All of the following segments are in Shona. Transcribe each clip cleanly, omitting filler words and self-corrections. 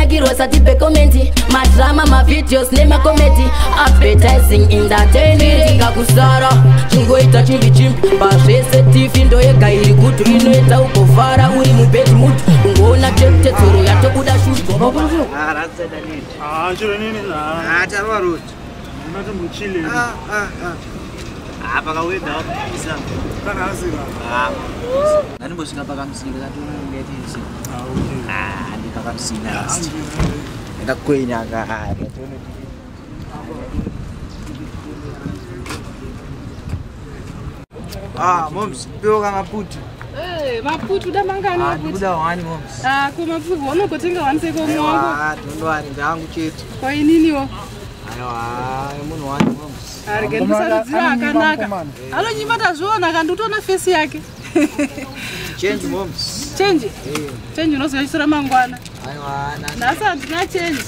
wanagirwa satipe komenti, madrama, mavideos, nema komedi, advertising, entertainment. Kakusara, chingoita chimbi chimbi, pazvese TV ndo yega iri kutu inoita ukofara uri mubedi mutu, ungoona tete tsoro yatobuda shuto. Chiro nini na? Charwa root. Mata muchile. Apa kau dah bisa? Kana asira. Nani bos ngapa kamu sini kan tu lihat di sini. Okay. Di kakak sini. Kita kuenya kan. Moms, pio kama putu. Maputu da mangani maputu. Kuda wani moms. Kwa maputu wana kutenga wanseko mwangu. Tundwani ndangu chetu. Kwa nini wo? Aiwa, munhu wani moms. Arike musaridzira akanaka. Anonyimata zvoona kandotona face yake. Change moms. Change. Change unozoyisira mangwana. Aiwa, nasi handina change.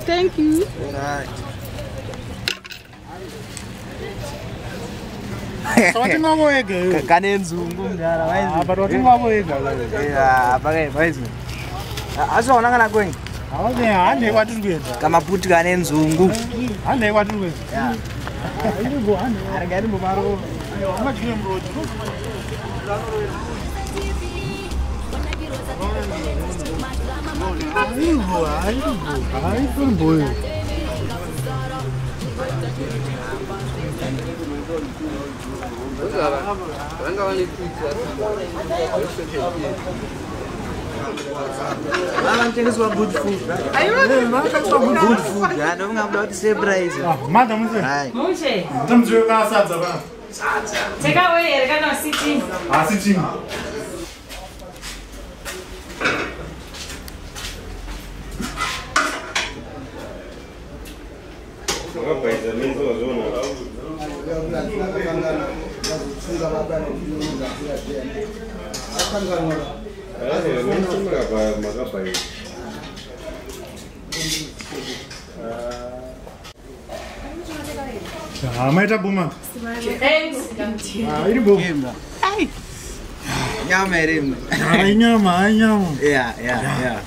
Thank you. Alright. Toti ngabo ege. Kane nzungu mdara waizi. Apa toti ngabo ege. Yeah, bage waizi. Azona kana kwenye. Awake hande kwatiri kuenda. Kama puti kane nzungu. Hande kwatiri kuenda. Yeah. Iri bo hande. Arigari bo baro. Ayo, amajwe mroji. Ai, boy. Good food. Good food. I don't have to say price. Madam, Moshe. Tamjwe ka sadza ba. Take away erikana sitting. Sitting. Maita buma. Thanks. Iri bo. Ai. Nyama erim. Nyama. Yeah.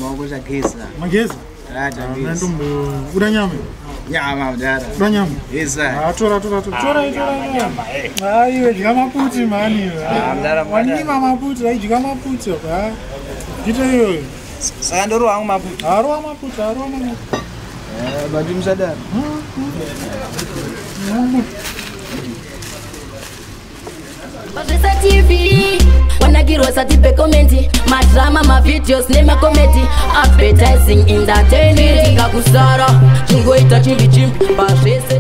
Mau kusa kisa. Mageza. Nandumbu. Uda nyama. Nyama mdara. Uda nyama. Isa. Tora. Nyama. Aiwe jikamaputi mani. Mdara Wanyima maputi, ai jikamaputi. Kita yo. Sandoro wangu maputi. Arwa maputi. Baju msadar. Pazvese TV wanagirwa satipe komenti, madrama, mavideos, nema komedi, advertising, entertainment. Kakusara, chingoita chimbi chimbi, pazvese